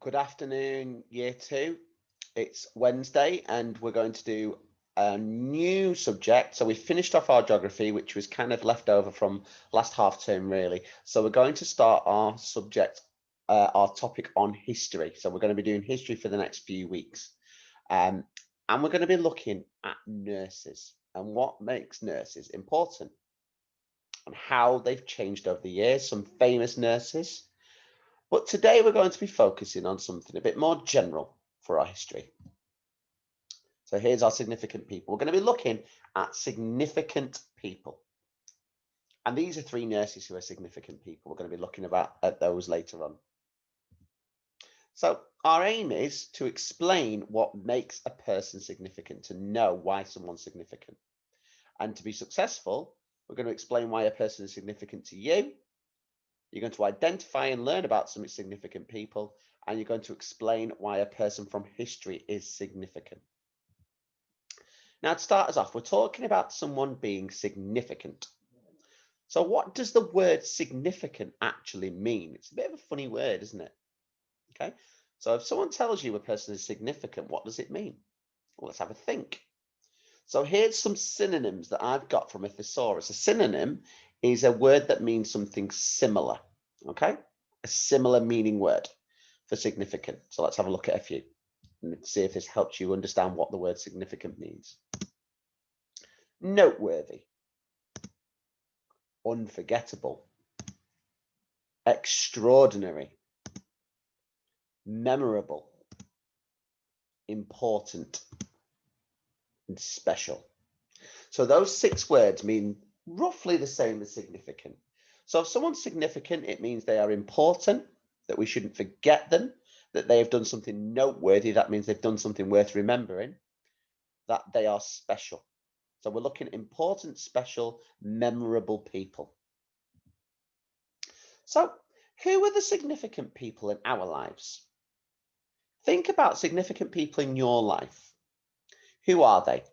Good afternoon, year two. It's Wednesday and we're going to do a new subject. So we finished off our geography, which was kind of left over from last half term, really. So we're going to start our subject, our topic on history. So we're going to be doing history for the next few weeks. And we're going to be looking at nurses and what makes nurses important and how they've changed over the years, some famous nurses. But today we're going to be focusing on something a bit more general for our history. So here's our significant people. We're going to be looking at significant people. And these are three nurses who are significant people. We're going to be looking at those later on. So our aim is to explain what makes a person significant, to know why someone's significant. And to be successful, we're going to explain why a person is significant to you. You're going to identify and learn about some significant people, and you're going to explain why a person from history is significant. Now, to start us off, we're talking about someone being significant. So what does the word significant actually mean? It's a bit of a funny word, isn't it? Okay, so if someone tells you a person is significant, what does it mean? Well, let's have a think. So here's some synonyms that I've got from a thesaurus. A synonym is a word that means something similar, okay? A similar meaning word for significant. So let's have a look at a few and see if this helps you understand what the word significant means. Noteworthy, unforgettable, extraordinary, memorable, important, and special. So those 6 words mean roughly the same as significant. So if someone's significant, it means they are important, that we shouldn't forget them, that they have done something noteworthy. That means they've done something worth remembering, that they are special. So we're looking at important, special, memorable people. So who are the significant people in our lives? Think about significant people in your life. Who are they?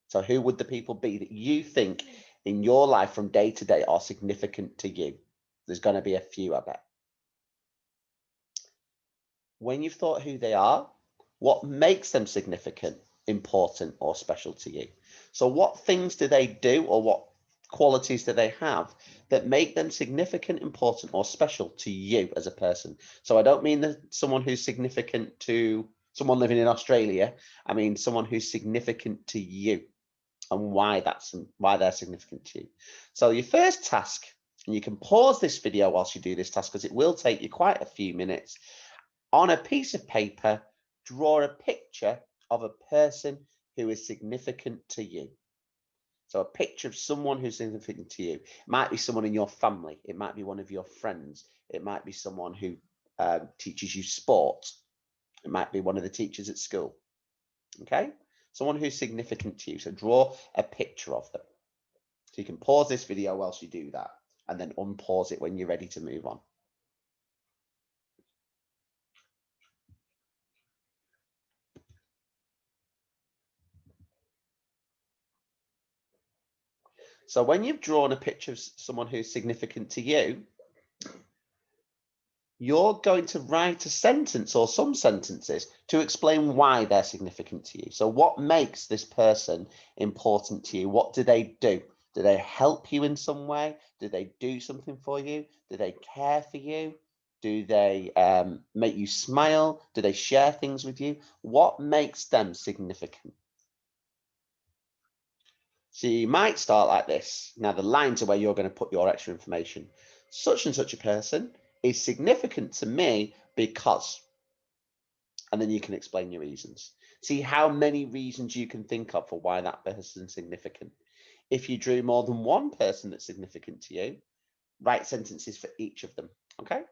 So who would the people be that you think in your life from day to day are significant to you? There's going to be a few, I bet. When you've thought who they are, what makes them significant, important, or special to you? So what things do they do, or what qualities do they have that make them significant, important, or special to you as a person? So I don't mean that someone who's significant to someone living in Australia. I mean someone who's significant to you, and why they're significant to you. So your first task, and you can pause this video whilst you do this task because it will take you quite a few minutes. On a piece of paper, draw a picture of a person who is significant to you. So a picture of someone who's significant to you. It might be someone in your family. It might be one of your friends. It might be someone who teaches you sport. It might be one of the teachers at school. Okay? Someone who's significant to you. So draw a picture of them. So you can pause this video whilst you do that, and then unpause it when you're ready to move on. So when you've drawn a picture of someone who's significant to you, you're going to write a sentence or some sentences to explain why they're significant to you. So what makes this person important to you? What do they do? Do they help you in some way? Do they do something for you? Do they care for you? Do they make you smile? Do they share things with you? What makes them significant? So you might start like this. Now the lines are where you're going to put your extra information. Such and such a person is significant to me because, and then you can explain your reasons. See how many reasons you can think of for why that person's significant. If you drew more than one person that's significant to you, write sentences for each of them. Okay?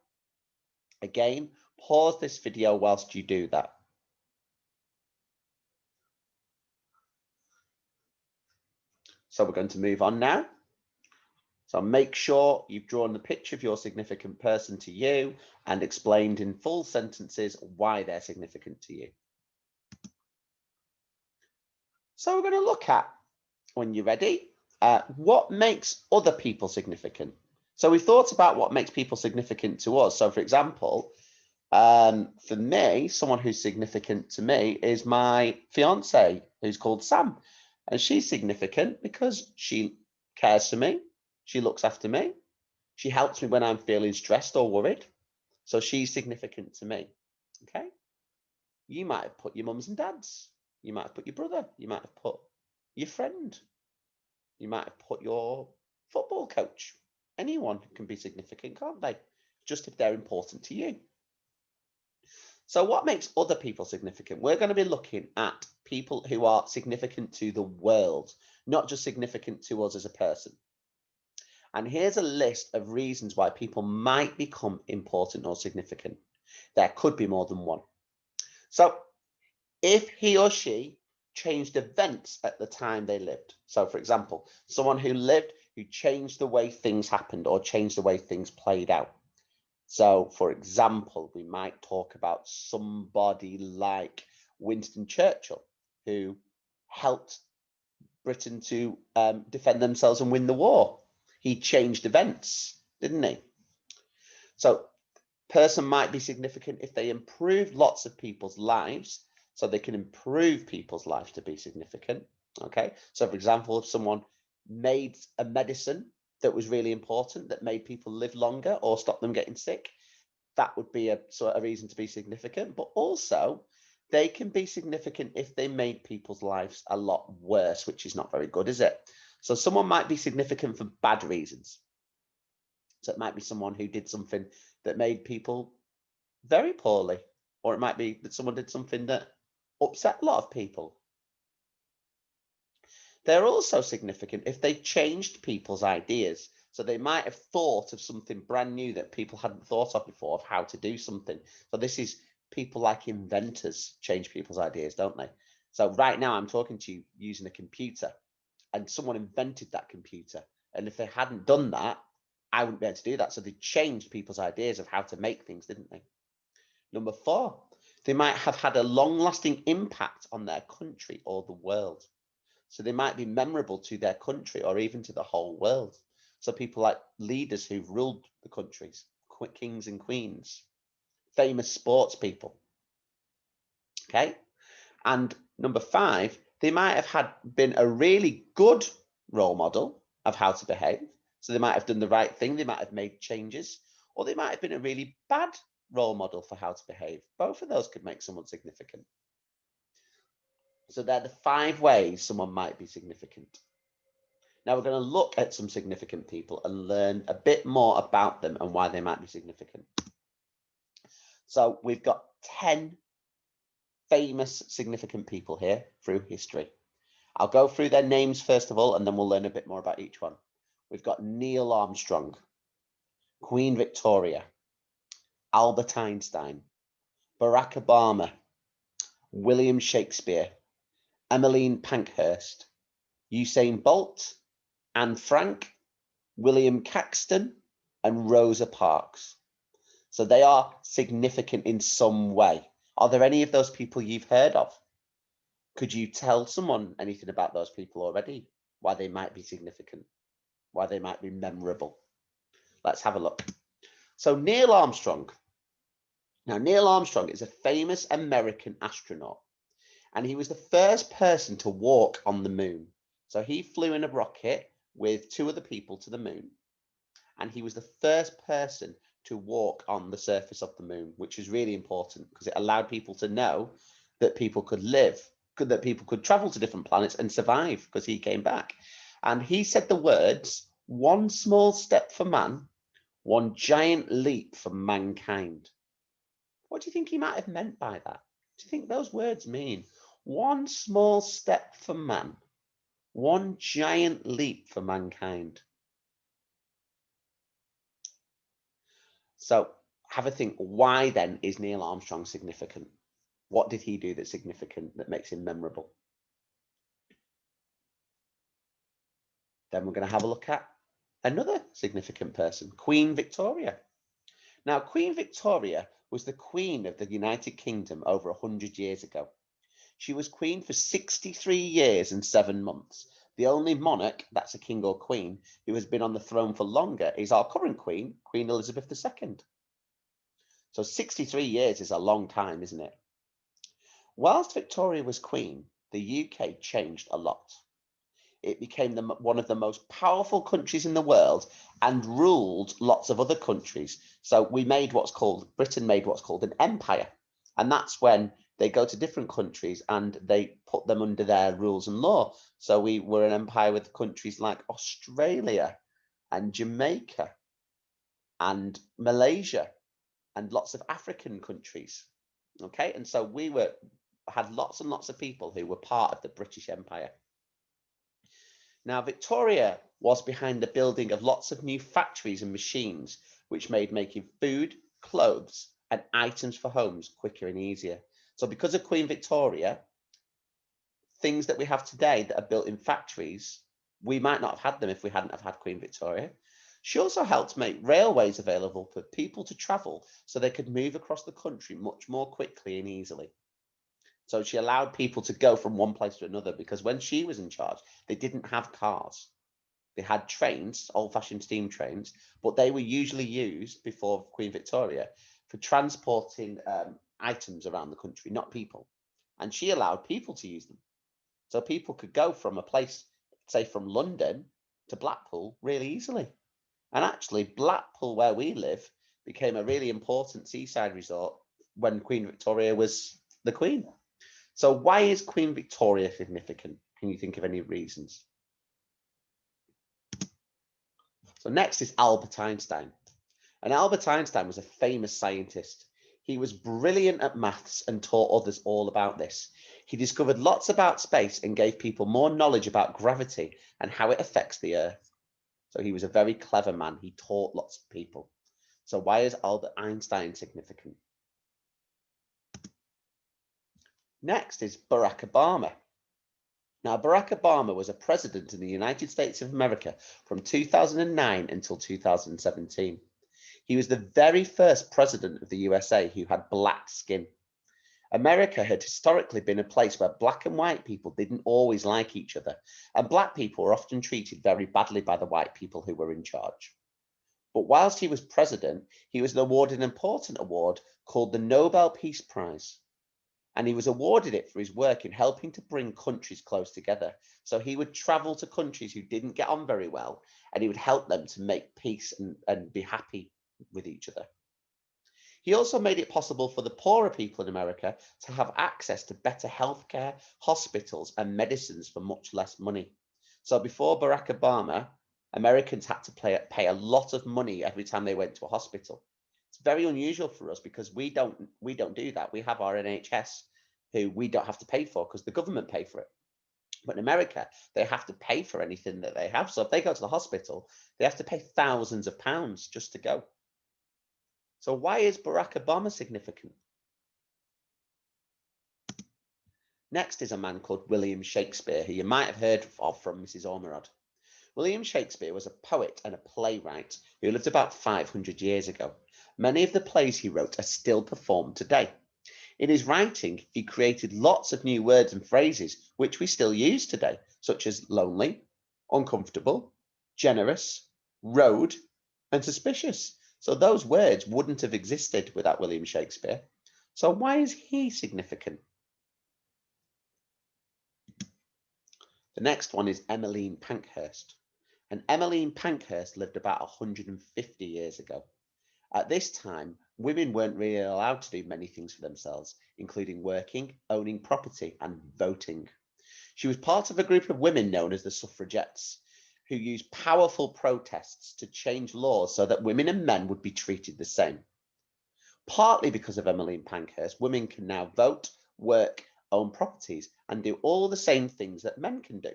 Again, pause this video whilst you do that. So we're going to move on now. So make sure you've drawn the picture of your significant person to you and explained in full sentences why they're significant to you. So we're going to look at, when you're ready, what makes other people significant. So we thought about what makes people significant to us. So for example, For me, someone who's significant to me is my fiance, who's called Sam. And she's significant because she cares for me. She looks after me. She helps me when I'm feeling stressed or worried. So she's significant to me. Okay. You might have put your mums and dads. You might have put your brother. You might have put your friend. You might have put your football coach. Anyone can be significant, can't they? Just if they're important to you. So what makes other people significant? We're going to be looking at people who are significant to the world, not just significant to us as a person. And here's a list of reasons why people might become important or significant. There could be more than one. So if he or she changed events at the time they lived. So for example, someone who lived who changed the way things happened or changed the way things played out. So, for example, we might talk about somebody like Winston Churchill, who helped Britain to defend themselves and win the war. He changed events, didn't he? So, person might be significant if they improved lots of people's lives, so they can improve people's lives to be significant. Okay, so for example, if someone made a medicine that was really important that made people live longer or stop them getting sick, that would be a sort of reason to be significant. But also they can be significant if they made people's lives a lot worse, which is not very good, is it? So someone might be significant for bad reasons. So it might be someone who did something that made people very poorly, or it might be that someone did something that upset a lot of people. They're also significant if they changed people's ideas. So they might have thought of something brand new that people hadn't thought of before, of how to do something. So this is people like inventors change people's ideas, don't they? So right now I'm talking to you using a computer, and someone invented that computer. And if they hadn't done that, I wouldn't be able to do that. So they changed people's ideas of how to make things, didn't they? Number 4, they might have had a long-lasting impact on their country or the world. So they might be memorable to their country or even to the whole world. So people like leaders who've ruled the countries, kings and queens, famous sports people. Okay. And number 5, they might have been a really good role model of how to behave. So they might have done the right thing. They might have made changes, or they might have been a really bad role model for how to behave. Both of those could make someone significant. So they're the 5 ways someone might be significant. Now we're going to look at some significant people and learn a bit more about them and why they might be significant. So we've got 10 famous significant people here through history. I'll go through their names first of all, and then we'll learn a bit more about each one. We've got Neil Armstrong, Queen Victoria, Albert Einstein, Barack Obama, William Shakespeare, Emmeline Pankhurst, Usain Bolt, Anne Frank, William Caxton, and Rosa Parks. So they are significant in some way. Are there any of those people you've heard of? Could you tell someone anything about those people already? Why they might be significant? Why they might be memorable? Let's have a look. So Neil Armstrong. Now, Neil Armstrong is a famous American astronaut, and he was the first person to walk on the moon. So he flew in a rocket with 2 other people to the moon, and he was the first person to walk on the surface of the moon, which is really important because it allowed people to know that people could live, that people could travel to different planets and survive, because he came back. And he said the words, "One small step for man, one giant leap for mankind." What do you think he might have meant by that? Do you think those words mean? One small step for man, one giant leap for mankind. So have a think, why then is Neil Armstrong significant? What did he do that's significant, that makes him memorable? Then we're going to have a look at another significant person, Queen Victoria. Now, Queen Victoria was the Queen of the United Kingdom over 100 years ago. She was Queen for 63 years and 7 months. The only monarch, that's a king or queen, who has been on the throne for longer is our current Queen, Queen Elizabeth II. So 63 years is a long time, isn't it? Whilst Victoria was Queen, the UK changed a lot. It became one of the most powerful countries in the world and ruled lots of other countries. So Britain made what's called an empire. And that's when they go to different countries and they put them under their rules and law. So we were an empire with countries like Australia and Jamaica and Malaysia and lots of African countries. Okay, and so had lots and lots of people who were part of the British Empire. Now, Victoria was behind the building of lots of new factories and machines, which made making food, clothes, and items for homes quicker and easier. So because of Queen Victoria, things that we have today that are built in factories, we might not have had them if we hadn't have had Queen Victoria. She also helped make railways available for people to travel so they could move across the country much more quickly and easily. So she allowed people to go from one place to another, because when she was in charge, they didn't have cars. They had trains, old-fashioned steam trains, but they were usually used before Queen Victoria for transporting items around the country, not people. And she allowed people to use them. So people could go from a place, say from London to Blackpool, really easily. And actually, Blackpool, where we live, became a really important seaside resort when Queen Victoria was the Queen. So why is Queen Victoria significant? Can you think of any reasons? So next is Albert Einstein. And Albert Einstein was a famous scientist. He was brilliant at maths and taught others all about this. He discovered lots about space and gave people more knowledge about gravity and how it affects the Earth. So he was a very clever man. He taught lots of people. So why is Albert Einstein significant? Next is Barack Obama. Now, Barack Obama was a president in the United States of America from 2009 until 2017. He was the very first president of the USA who had black skin. America had historically been a place where black and white people didn't always like each other, and black people were often treated very badly by the white people who were in charge. But whilst he was president, he was awarded an important award called the Nobel Peace Prize. And he was awarded it for his work in helping to bring countries close together. So he would travel to countries who didn't get on very well, and he would help them to make peace and be happy with each other. He also made it possible for the poorer people in America to have access to better healthcare, hospitals, and medicines for much less money. So before Barack Obama, Americans had to pay a lot of money every time they went to a hospital. It's very unusual for us because we don't do that. We have our NHS, who we don't have to pay for because the government pay for it. But in America, they have to pay for anything that they have. So if they go to the hospital, they have to pay thousands of pounds just to go. So why is Barack Obama significant? Next is a man called William Shakespeare, who you might have heard of from Mrs. Ormerod. William Shakespeare was a poet and a playwright who lived about 500 years ago. Many of the plays he wrote are still performed today. In his writing, he created lots of new words and phrases which we still use today, such as lonely, uncomfortable, generous, road, and suspicious. So those words wouldn't have existed without William Shakespeare. So why is he significant? The next one is Emmeline Pankhurst. And Emmeline Pankhurst lived about 150 years ago. At this time, women weren't really allowed to do many things for themselves, including working, owning property, and voting. She was part of a group of women known as the suffragettes, who used powerful protests to change laws so that women and men would be treated the same. Partly because of Emmeline Pankhurst, women can now vote, work, own properties, and do all the same things that men can do.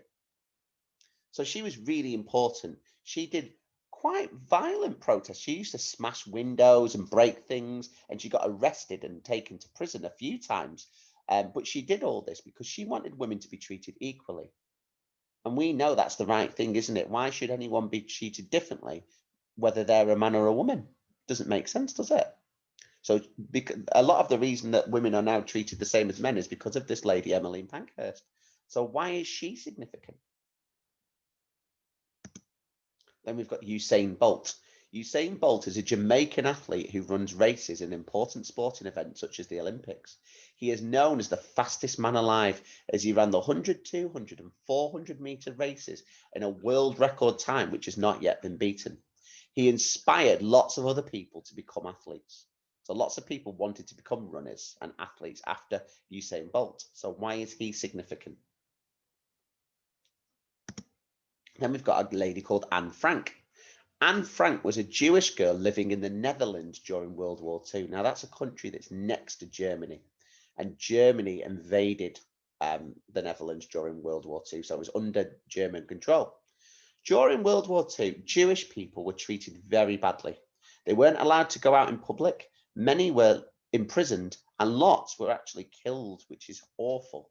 So she was really important. She did quite violent protests. She used to smash windows and break things, and she got arrested and taken to prison a few times. But she did all this because she wanted women to be treated equally. And we know that's the right thing, isn't it? Why should anyone be treated differently, whether they're a man or a woman? Doesn't make sense, does it? So a lot of the reason that women are now treated the same as men is because of this lady, Emmeline Pankhurst. So why is she significant? Then we've got Usain Bolt. Usain Bolt is a Jamaican athlete who runs races in important sporting events such as the Olympics. He is known as the fastest man alive as he ran the 100, 200 and 400-meter races in a world record time which has not yet been beaten. He inspired lots of other people to become athletes. So lots of people wanted to become runners and athletes after Usain Bolt. So why is he significant? Then we've got a lady called Anne Frank. Anne Frank was a Jewish girl living in the Netherlands during World War II. Now, that's a country that's next to Germany, and Germany invaded the Netherlands during World War II, so it was under German control. During World War II, Jewish people were treated very badly. They weren't allowed to go out in public. Many were imprisoned, and lots were actually killed, which is awful.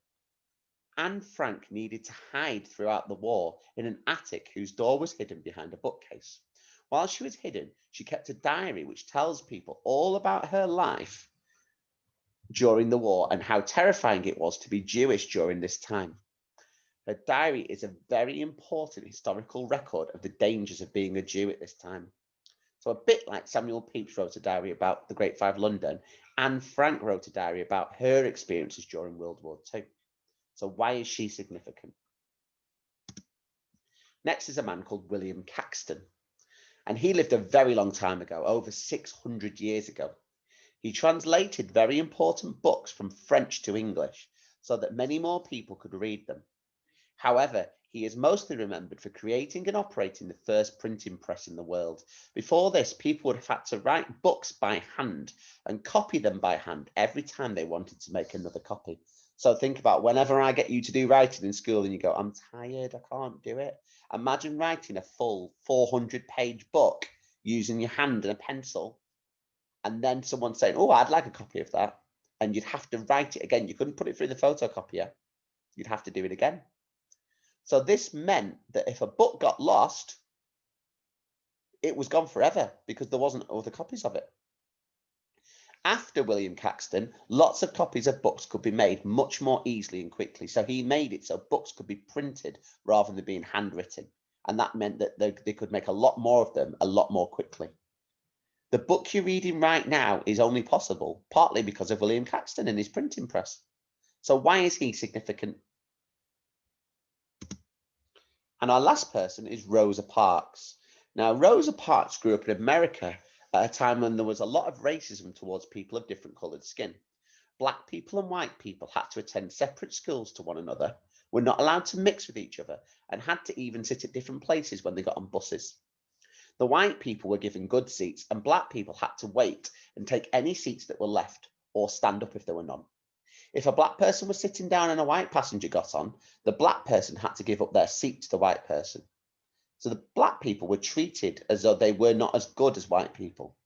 Anne Frank needed to hide throughout the war in an attic whose door was hidden behind a bookcase. While she was hidden, she kept a diary which tells people all about her life during the war and how terrifying it was to be Jewish during this time. Her diary is a very important historical record of the dangers of being a Jew at this time. So a bit like Samuel Pepys wrote a diary about the Great Fire of London, Anne Frank wrote a diary about her experiences during World War II. So why is she significant? Next is a man called William Caxton. And he lived a very long time ago, over 600 years ago. He translated very important books from French to English so that many more people could read them. However, he is mostly remembered for creating and operating the first printing press in the world. Before this, people would have had to write books by hand and copy them by hand every time they wanted to make another copy. So think about whenever I get you to do writing in school and you go, I'm tired, I can't do it. Imagine writing a full 400-page book using your hand and a pencil, and then someone saying, oh, I'd like a copy of that. And you'd have to write it again. You couldn't put it through the photocopier. You'd have to do it again. So this meant that if a book got lost, it was gone forever because there wasn't other copies of it. After William Caxton, lots of copies of books could be made much more easily and quickly. So he made it so books could be printed rather than being handwritten. And that meant that they could make a lot more of them a lot more quickly. The book you're reading right now is only possible partly because of William Caxton and his printing press. So why is he significant? And our last person is Rosa Parks. Now, Rosa Parks grew up in America at a time when there was a lot of racism towards people of different coloured skin. Black people and white people had to attend separate schools to one another, were not allowed to mix with each other, and had to even sit at different places when they got on buses. The white people were given good seats, and black people had to wait and take any seats that were left, or stand up if there were none. If a black person was sitting down and a white passenger got on, the black person had to give up their seat to the white person. So the black people were treated as though they were not as good as white people,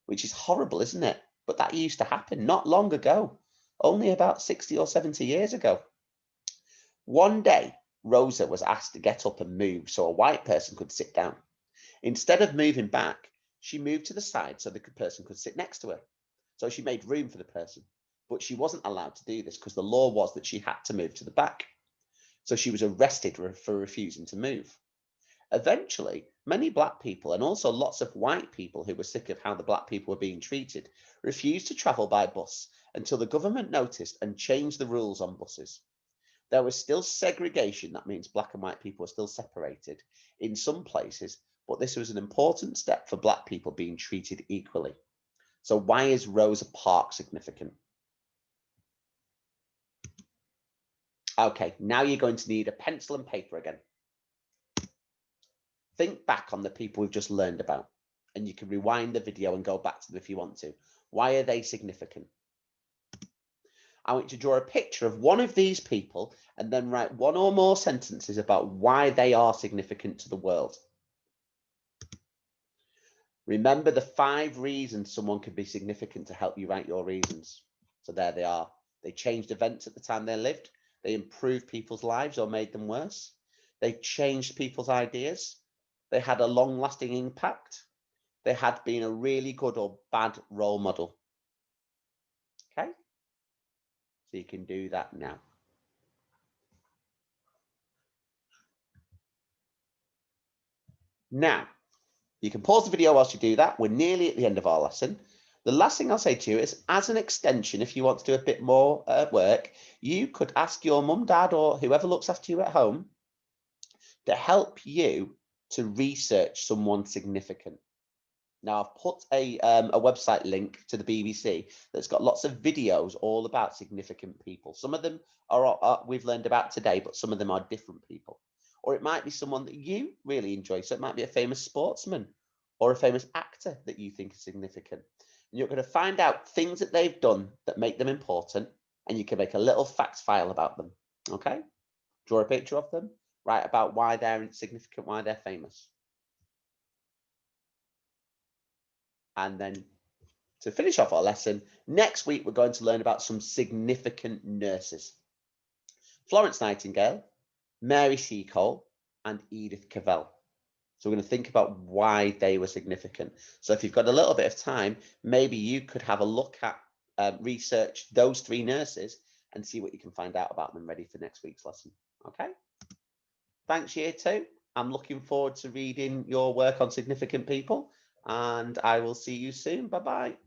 which is horrible, isn't it? But that used to happen not long ago, only about 60 or 70 years ago. One day, Rosa was asked to get up and move so a white person could sit down. Instead of moving back, she moved to the side so the person could sit next to her. So she made room for the person, but she wasn't allowed to do this because the law was that she had to move to the back. So she was arrested for refusing to move. Eventually, many black people and also lots of white people who were sick of how the black people were being treated refused to travel by bus until the government noticed and changed the rules on buses. There was still segregation, that means black and white people were still separated in some places, but this was an important step for black people being treated equally. So why is Rosa Parks significant? Okay, now you're going to need a pencil and paper again. Think back on the people we've just learned about, and you can rewind the video and go back to them if you want to. Why are they significant? I want you to draw a picture of one of these people and then write one or more sentences about why they are significant to the world. Remember the 5 reasons someone could be significant to help you write your reasons. So there they are. They changed events at the time they lived. They improved people's lives or made them worse. They changed people's ideas. They had a long-lasting impact. They had been a really good or bad role model. Okay? So you can do that now. Now, You can pause the video whilst you do that. We're nearly at the end of our lesson. The last thing I'll say to you is, as an extension, if you want to do a bit more work, you could ask your mum, dad, or whoever looks after you at home to help you to research someone significant. Now, I've put a website link to the BBC that's got lots of videos all about significant people. Some of them are we've learned about today, but some of them are different people. Or it might be someone that you really enjoy. So it might be a famous sportsman or a famous actor that you think is significant. And you're going to find out things that they've done that make them important, and you can make a little fact file about them. Okay? Draw a picture of them, write about why they're significant, why they're famous. And then to finish off our lesson, next week we're going to learn about some significant nurses. Florence Nightingale, Mary Seacole, and Edith Cavell. So we're going to think about why they were significant. So if you've got a little bit of time, maybe you could have a look at research those 3 nurses and see what you can find out about them ready for next week's lesson. Okay? Thanks, Year 2. I'm looking forward to reading your work on significant people, and I will see you soon. Bye-bye.